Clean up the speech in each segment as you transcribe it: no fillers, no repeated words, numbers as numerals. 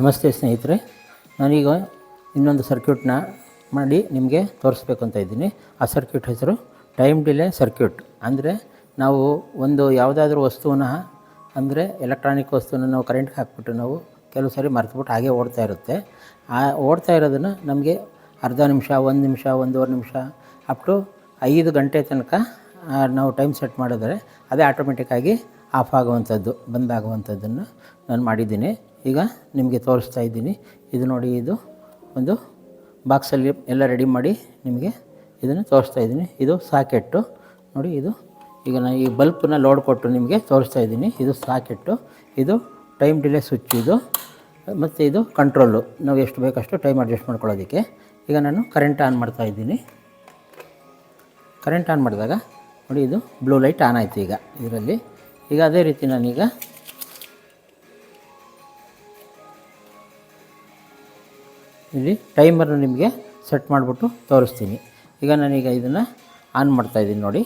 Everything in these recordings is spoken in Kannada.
ನಮಸ್ತೆ ಸ್ನೇಹಿತರೆ, ನಾನೀಗ ಇನ್ನೊಂದು ಸರ್ಕ್ಯೂಟ್ನ ಮಾಡಿ ನಿಮಗೆ ತೋರಿಸ್ಬೇಕು ಅಂತ ಇದ್ದೀನಿ. ಆ ಸರ್ಕ್ಯೂಟ್ ಹೆಸರು ಟೈಮ್ ಡಿಲೇ ಸರ್ಕ್ಯೂಟ್. ಅಂದರೆ ನಾವು ಒಂದು ಯಾವುದಾದ್ರೂ ವಸ್ತುವನ್ನು ಅಂದರೆ ಎಲೆಕ್ಟ್ರಾನಿಕ್ ವಸ್ತುವನ್ನು ನಾವು ಕರೆಂಟ್ಗೆ ಹಾಕ್ಬಿಟ್ಟು ನಾವು ಕೆಲವು ಸಾರಿ ಮರೆತುಬಿಟ್ಟು ಹಾಗೆ ಓಡ್ತಾ ಇರುತ್ತೆ. ಆ ಓಡ್ತಾ ಇರೋದನ್ನು ನಮಗೆ ಅರ್ಧ ನಿಮಿಷ, 1 ನಿಮಿಷ, 1.5 ನಿಮಿಷ ಅಪ್ ಟು 5 ಗಂಟೆ ತನಕ ನಾವು ಟೈಮ್ ಸೆಟ್ ಮಾಡಿದರೆ ಅದೇ ಆಟೋಮೆಟಿಕ್ಕಾಗಿ ಆಫ್ ಆಗುವಂಥದ್ದು, ಬಂದಾಗುವಂಥದ್ದನ್ನು ನಾನು ಮಾಡಿದ್ದೀನಿ. ಈಗ ನಿಮಗೆ ತೋರಿಸ್ತಾ ಇದ್ದೀನಿ. ಇದು ನೋಡಿ, ಇದು ಒಂದು ಬಾಕ್ಸಲ್ಲಿ ಎಲ್ಲ ರೆಡಿ ಮಾಡಿ ನಿಮಗೆ ಇದನ್ನು ತೋರಿಸ್ತಾ ಇದ್ದೀನಿ. ಇದು ಸಾಕೆಟ್ಟು ನೋಡಿ. ಇದು ಈಗ ನಾನು ಈ ಬಲ್ಪನ್ನ ಲೋಡ್ ಕೊಟ್ಟು ನಿಮಗೆ ತೋರಿಸ್ತಾ ಇದ್ದೀನಿ. ಇದು ಸಾಕೆಟ್ಟು, ಇದು ಟೈಮ್ ಡಿಲೇ ಸ್ವಿಚ್, ಇದು ಮತ್ತು ಇದು ಕಂಟ್ರೋಲು. ನಾವು ಎಷ್ಟು ಬೇಕಷ್ಟು ಟೈಮ್ ಅಡ್ಜಸ್ಟ್ ಮಾಡ್ಕೊಳ್ಳೋದಕ್ಕೆ. ಈಗ ನಾನು ಕರೆಂಟ್ ಆನ್ ಮಾಡ್ತಾ ಇದ್ದೀನಿ. ಕರೆಂಟ್ ಆನ್ ಮಾಡಿದಾಗ ನೋಡಿ, ಇದು ಬ್ಲೂ ಲೈಟ್ ಆನ್ ಆಯಿತು ಈಗ ಇದರಲ್ಲಿ. ಈಗ ಅದೇ ರೀತಿ ನಾನೀಗ ಇಲ್ಲಿ ಟೈಮರ್ನ ನಿಮಗೆ ಸೆಟ್ ಮಾಡಿಬಿಟ್ಟು ತೋರಿಸ್ತೀನಿ. ಈಗ ನಾನೀಗ ಇದನ್ನು ಆನ್ ಮಾಡ್ತಾಯಿದ್ದೀನಿ ನೋಡಿ.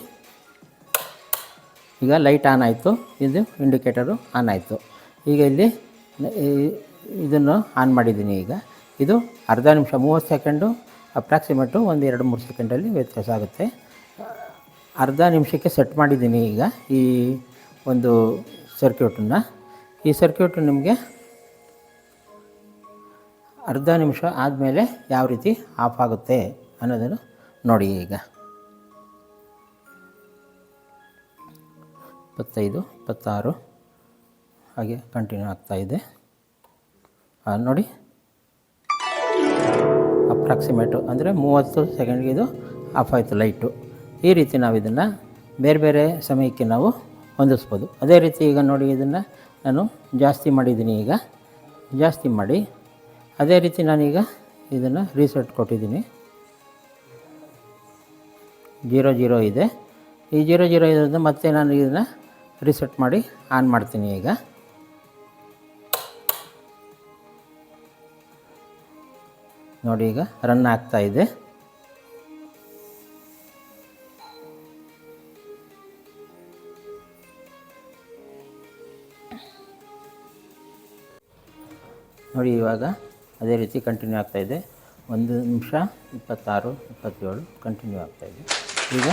ಈಗ ಲೈಟ್ ಆನ್ ಆಯಿತು, ಇದು ಇಂಡಿಕೇಟರು ಆನ್ ಆಯಿತು. ಈಗ ಇಲ್ಲಿ ಇದನ್ನು ಆನ್ ಮಾಡಿದ್ದೀನಿ. ಈಗ ಇದು ಅರ್ಧ ನಿಮಿಷ, 30 ಸೆಕೆಂಡು ಅಪ್ರಾಕ್ಸಿಮೇಟು, 1-2-3 ಸೆಕೆಂಡಲ್ಲಿ ವ್ಯತ್ಯಾಸ ಆಗುತ್ತೆ. ಅರ್ಧ ನಿಮಿಷಕ್ಕೆ ಸೆಟ್ ಮಾಡಿದ್ದೀನಿ ಈಗ ಈ ಒಂದು ಸರ್ಕ್ಯೂಟನ್ನು. ಈ ಸರ್ಕ್ಯೂಟು ನಿಮಗೆ ಅರ್ಧ ನಿಮಿಷ ಆದಮೇಲೆ ಯಾವ ರೀತಿ ಆಫ್ ಆಗುತ್ತೆ ಅನ್ನೋದನ್ನು ನೋಡಿ. ಈಗ 25, 26 ಹಾಗೆ ಕಂಟಿನ್ಯೂ ಆಗ್ತಾಯಿದೆ ನೋಡಿ. ಅಪ್ರಾಕ್ಸಿಮೇಟು ಅಂದರೆ 30 ಸೆಕೆಂಡ್ಗೆ ಇದು ಆಫ್ ಆಯಿತು ಲೈಟು. ಈ ರೀತಿ ನಾವು ಇದನ್ನು ಬೇರೆ ಬೇರೆ ಸಮಯಕ್ಕೆ ನಾವು ಹೊಂದಿಸ್ಬೋದು. ಅದೇ ರೀತಿ ಈಗ ನೋಡಿ, ಇದನ್ನು ನಾನು ಜಾಸ್ತಿ ಮಾಡಿದ್ದೀನಿ. ಈಗ ಜಾಸ್ತಿ ಮಾಡಿ ಅದೇ ರೀತಿ ನಾನೀಗ ಇದನ್ನು ರೀಸೆಟ್ ಕೊಟ್ಟಿದ್ದೀನಿ. 00 ಇದೆ. ಈ 00 ಇರೋದ್ರಿಂದ ಮತ್ತೆ ನಾನು ಇದನ್ನು ರೀಸೆಟ್ ಮಾಡಿ ಆನ್ ಮಾಡ್ತೀನಿ. ಈಗ ನೋಡಿ, ಈಗ ರನ್ ಆಗ್ತಾಯಿದೆ. ನೋಡಿ, ಇವಾಗ ಅದೇ ರೀತಿ ಕಂಟಿನ್ಯೂ ಆಗ್ತಾಯಿದೆ. 1 ನಿಮಿಷ 26, 27 ಕಂಟಿನ್ಯೂ ಆಗ್ತಾಯಿದೆ. ಈಗ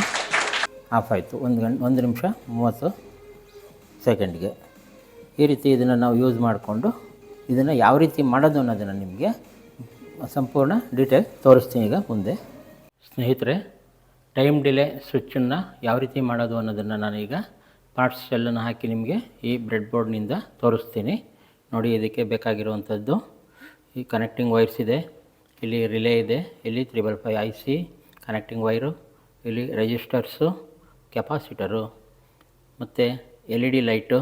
ಆಫ್ ಆಯಿತು 1 ನಿಮಿಷ 30 ಸೆಕೆಂಡ್ಗೆ. ಈ ರೀತಿ ಇದನ್ನು ನಾವು ಯೂಸ್ ಮಾಡಿಕೊಂಡು ಇದನ್ನು ಯಾವ ರೀತಿ ಮಾಡೋದು ಅನ್ನೋದನ್ನು ನಿಮಗೆ ಸಂಪೂರ್ಣ ಡೀಟೇಲ್ ತೋರಿಸ್ತೀನಿ ಈಗ ಮುಂದೆ. ಸ್ನೇಹಿತರೆ, ಟೈಮ್ ಡಿಲೇ ಸ್ವಿಚ್ಚನ್ನು ಯಾವ ರೀತಿ ಮಾಡೋದು ಅನ್ನೋದನ್ನು ನಾನೀಗ ಪಾರ್ಟ್ಸ್ ಎಲ್ಲನ್ನು ಹಾಕಿ ನಿಮಗೆ ಈ ಬ್ರೆಡ್ ಬೋರ್ಡ್ನಿಂದ ತೋರಿಸ್ತೀನಿ ನೋಡಿ. ಇದಕ್ಕೆ ಬೇಕಾಗಿರುವಂಥದ್ದು ಈ ಕನೆಕ್ಟಿಂಗ್ ವೈರ್ಸ್ ಇದೆ, ಇಲ್ಲಿ ರಿಲೇ ಇದೆ, ಇಲ್ಲಿ 355 IC ಕನೆಕ್ಟಿಂಗ್ ವೈರು, ಇಲ್ಲಿ ರೆಜಿಸ್ಟರ್ಸು, ಕೆಪಾಸಿಟರು ಮತ್ತು LED ಲೈಟು,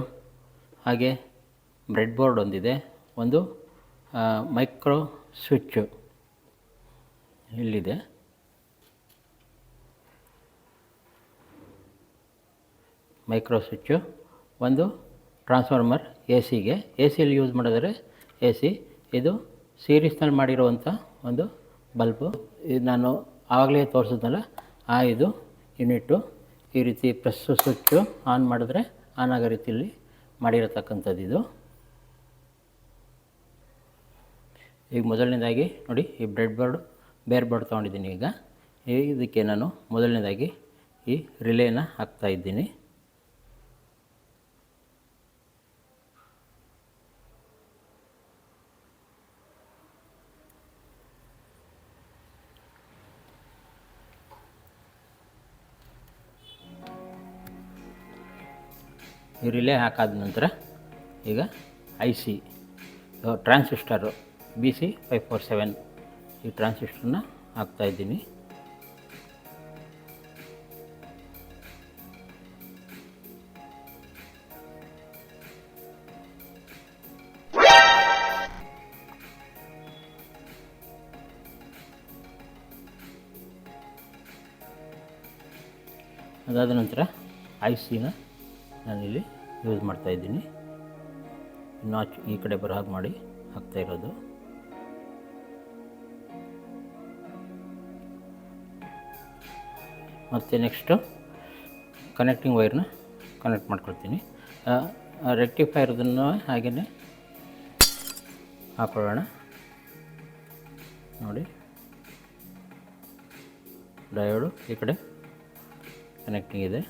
ಹಾಗೆ ಬ್ರೆಡ್ ಬೋರ್ಡ್ ಒಂದಿದೆ, ಒಂದು ಮೈಕ್ರೋ ಸ್ವಿಚ್ಚು ಇಲ್ಲಿದೆ, ಮೈಕ್ರೋ ಸ್ವಿಚ್ಚು, ಒಂದು ಟ್ರಾನ್ಸ್ಫಾರ್ಮರ್ AC-ಗೆ. AC-ಯಲ್ಲಿ ಯೂಸ್ ಮಾಡಿದರೆ AC. ಇದು ಸೀರೀಸ್ನಲ್ಲಿ ಮಾಡಿರುವಂಥ ಒಂದು ಬಲ್ಬು. ಇದು ನಾನು ಆವಾಗಲೇ ತೋರಿಸಿದ್ನಲ್ಲ ಇದು ಯೂನಿಟ್ಟು. ಈ ರೀತಿ ಪ್ರೆಸ್ ಸ್ವಿಚ್ಚು ಆನ್ ಮಾಡಿದ್ರೆ ಆನ್ ಆಗೋ ರೀತಿಯಲ್ಲಿ ಮಾಡಿರತಕ್ಕಂಥದ್ದು ಇದು. ಈಗ ಮೊದಲನೇದಾಗಿ ನೋಡಿ, ಈ ಬ್ರೆಡ್ ಬೋರ್ಡ್ ಬೇರ್ ಬೋರ್ಡ್ ತೊಗೊಂಡಿದ್ದೀನಿ. ಈಗ ಇದಕ್ಕೆ ನಾನು ಮೊದಲನೇದಾಗಿ ಈ ರಿಲೇನ ಹಾಕ್ತಾಯಿದ್ದೀನಿ. ಈ ರಿಲೇ ಹಾಕಾದ ನಂತರ ಈಗ IC ಟ್ರಾನ್ಸಿಸ್ಟರು BC547 ಈ ಟ್ರಾನ್ಸಿಸ್ಟರ್ನ ಹಾಕ್ತಾಯಿದ್ದೀನಿ. ಅದಾದ ನಂತರ IC-ನ ನಾನಿಲ್ಲಿ ಯೂಸ್ ಮಾಡ್ತಾಯಿದ್ದೀನಿ. ನಾಚ್ ಈ ಕಡೆ ಬರೋ ಹಾಗೆ ಮಾಡಿ ಹಾಕ್ತಾಯಿರೋದು. ಮತ್ತು ನೆಕ್ಸ್ಟು ಕನೆಕ್ಟಿಂಗ್ ವೈರ್ನ ಕನೆಕ್ಟ್ ಮಾಡ್ಕೊಳ್ತೀನಿ. ರೆಕ್ಟಿಫೈರ್ದನ್ನು ಹಾಗೆಯೇ ಹಾಕೊಳ್ಳೋಣ. ನೋಡಿ, ಡಯೋಡು ಈ ಕಡೆ ಕನೆಕ್ಟಿಂಗ್ ಇದೆ.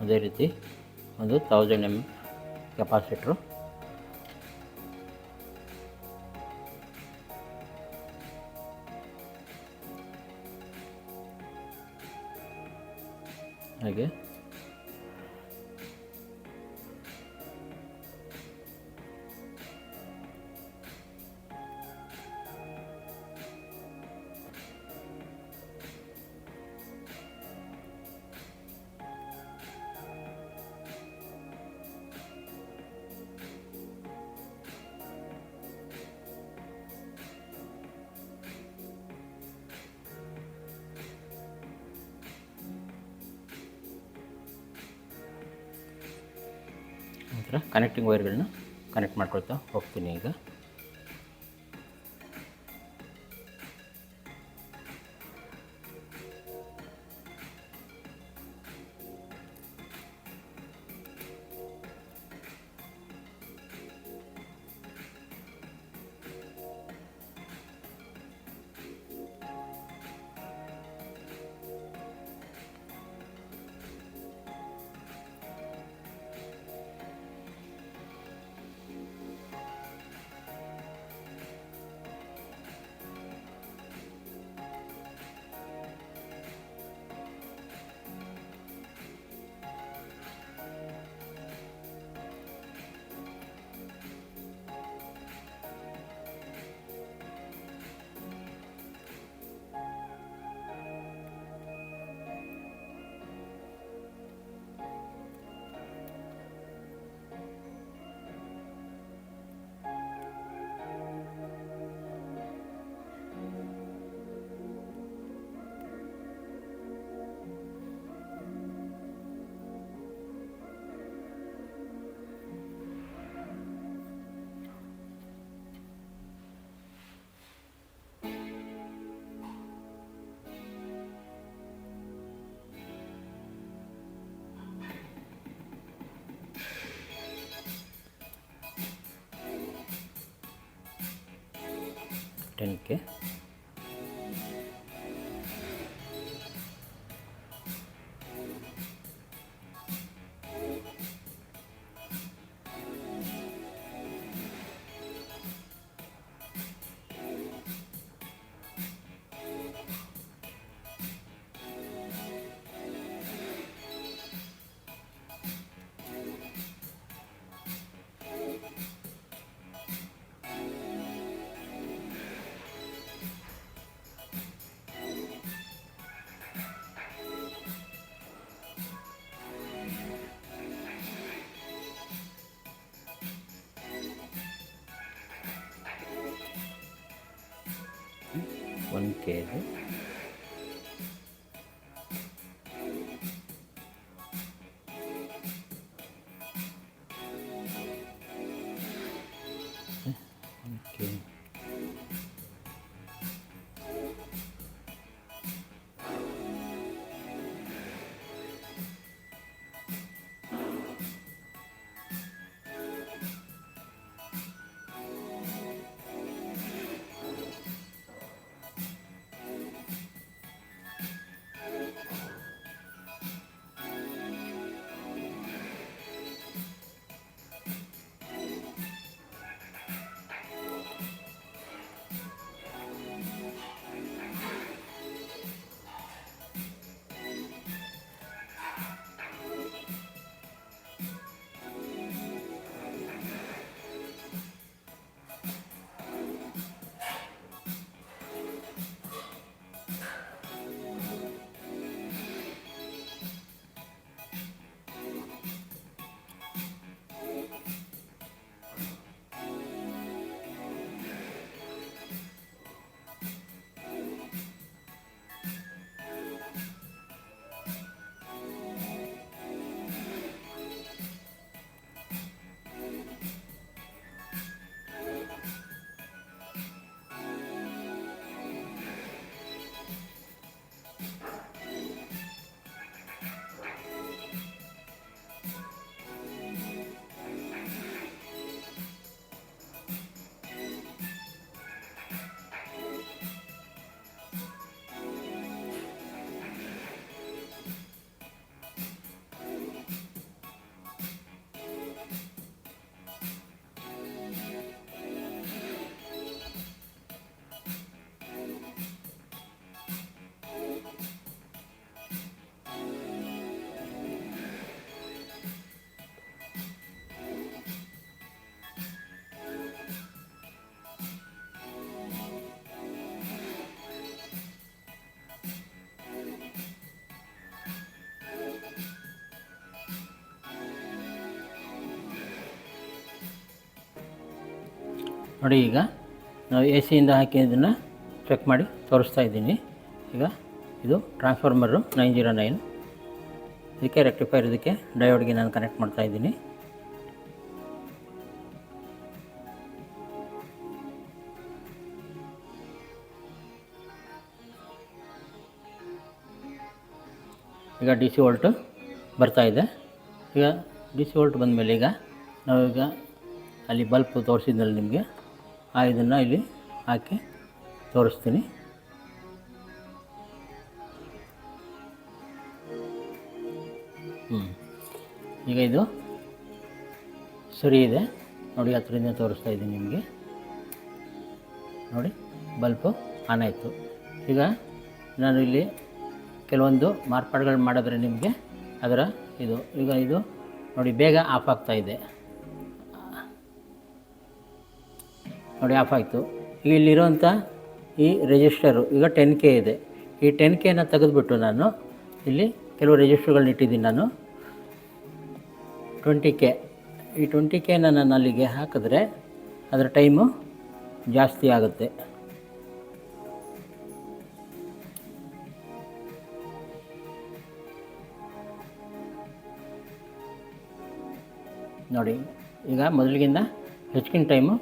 ಅದೇ ರೀತಿ ಒಂದು 1000 mAh ಕೆಪಾಸಿಟ್ರು, ಹಾಗೆ ನಂತರ ಕನೆಕ್ಟಿಂಗ್ ವೈರ್ಗಳನ್ನ ಕನೆಕ್ಟ್ ಮಾಡ್ಕೊಳ್ತಾ ಹೋಗ್ತೀನಿ. ಈಗ ಟೆನ್ಗೆ ಒಂದು ಕೆಜಿ ನೋಡಿ, ಈಗ ನಾವು ಎ ಸಿಯಿಂದ ಹಾಕಿ ಇದನ್ನು ಚೆಕ್ ಮಾಡಿ ತೋರಿಸ್ತಾ ಇದ್ದೀನಿ. ಈಗ ಇದು ಟ್ರಾನ್ಸ್ಫಾರ್ಮರು 909, ಇದಕ್ಕೆ ರೆಕ್ಟಿಫೈರ್, ಇದಕ್ಕೆ ಡಯೋಡ್ಗೆ ನಾನು ಕನೆಕ್ಟ್ ಮಾಡ್ತಾ ಇದ್ದೀನಿ. ಈಗ ಡಿ ಸಿ ವೋಲ್ಟು ಬರ್ತಾಯಿದೆ. ಈಗ ಡಿ ಸಿ ವೋಲ್ಟ್ ಬಂದಮೇಲೆ ಈಗ ನಾವೀಗ ಅಲ್ಲಿ ಬಲ್ಪ್ ತೋರಿಸಿದ್ನಲ್ಲಿ ನಿಮಗೆ ಇದನ್ನು ಇಲ್ಲಿ ಹಾಕಿ ತೋರಿಸ್ತೀನಿ. ಈಗ ಇದು ಸರಿ ಇದೆ ನೋಡಿ, ಹತ್ತರಿಂದ ತೋರಿಸ್ತಾ ಇದ್ದೀನಿ ನಿಮಗೆ. ನೋಡಿ, ಬಲ್ಪು ಆನ್ ಆಯಿತು. ಈಗ ನಾನು ಇಲ್ಲಿ ಕೆಲವೊಂದು ಮಾರ್ಪಾಡುಗಳು ಮಾಡಿದ್ರೆ ನಿಮಗೆ ಅದರ ಈಗ ಇದು ನೋಡಿ ಬೇಗ ಆಫ್ ಆಗ್ತಾ ಇದೆ. ನೋಡಿ, ಆಫ್ ಆಯಿತು. ಈಗ ಇಲ್ಲಿರೋಂಥ ಈ ರಿಜಿಸ್ಟರು ಈಗ 10K ಇದೆ. ಈ 10Kನ ತೆಗೆದುಬಿಟ್ಟು ನಾನು ಇಲ್ಲಿ ಕೆಲವು ರಿಜಿಸ್ಟರ್ಗಳನ್ನ ಇಟ್ಟಿದ್ದೀನಿ. ನಾನು 20K, ಈ 20Kನ ನಾನು ಅಲ್ಲಿಗೆ ಹಾಕಿದ್ರೆ ಅದರ ಟೈಮು ಜಾಸ್ತಿ ಆಗುತ್ತೆ. ನೋಡಿ, ಈಗ ಮೊದಲಿಗಿಂತ ಹೆಚ್ಚಿನ ಟೈಮು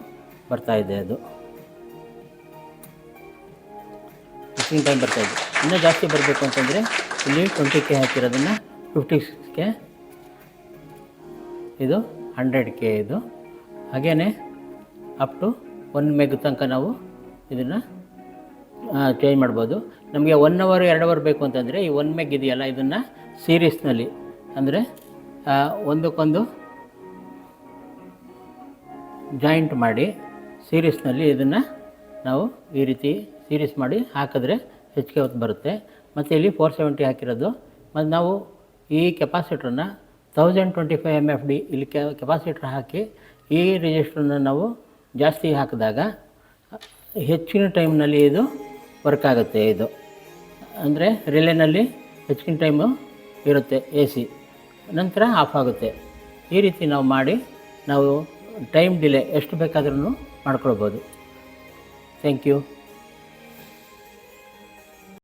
ಬರ್ತಾಯಿದೆ. ಅದು ಹೆಚ್ಚಿನ ಟೈಮ್ ಬರ್ತಾಯಿದೆ. ಇನ್ನೂ ಜಾಸ್ತಿ ಬರಬೇಕು ಅಂತಂದರೆ ಇಲ್ಲಿ 20K ಹಾಕಿರೋದನ್ನು 50K, ಇದು 100K, ಇದು ಹಾಗೇ ಅಪ್ ಟು 1 ಮೆಗ್ ತನಕ ನಾವು ಇದನ್ನು ಚೇಂಜ್ ಮಾಡ್ಬೋದು. ನಮಗೆ 1 ಅವರ್ 2 ಅವರ್ ಬೇಕು ಅಂತಂದರೆ ಈ 1 ಮೆಗ್ ಇದೆಯಲ್ಲ, ಇದನ್ನು ಸೀರೀಸ್ನಲ್ಲಿ ಅಂದರೆ ಒಂದಕ್ಕೊಂದು ಜಾಯಿಂಟ್ ಮಾಡಿ ಸೀರೀಸ್ನಲ್ಲಿ ಇದನ್ನು ನಾವು ಈ ರೀತಿ ಸೀರೀಸ್ ಮಾಡಿ ಹಾಕಿದ್ರೆ ಹೆಚ್ಚಿಗೆ ಹೊತ್ತು ಬರುತ್ತೆ. ಮತ್ತು ಇಲ್ಲಿ 470 ಹಾಕಿರೋದು. ಮತ್ತು ನಾವು ಈ ಕೆಪಾಸಿಟ್ರನ್ನ 1025 MFD ಇಲ್ಲಿ ಕೆಪಾಸಿಟ್ರ್ ಹಾಕಿ ಈ ರಿಜಿಸ್ಟ್ರನ್ನ ನಾವು ಜಾಸ್ತಿ ಹಾಕಿದಾಗ ಹೆಚ್ಚಿನ ಟೈಮ್ನಲ್ಲಿ ಇದು ವರ್ಕ್ ಆಗುತ್ತೆ. ಇದು ಅಂದರೆ ರಿಲೇನಲ್ಲಿ ಹೆಚ್ಚಿನ ಟೈಮು ಇರುತ್ತೆ AC, ನಂತರ ಆಫ್ ಆಗುತ್ತೆ. ಈ ರೀತಿ ನಾವು ಮಾಡಿ ನಾವು ಟೈಮ್ ಡಿಲೇ ಎಷ್ಟು ಬೇಕಾದ್ರೂ ಮಾಡ್ಕೊಳ್ಬೋದು. Thank you.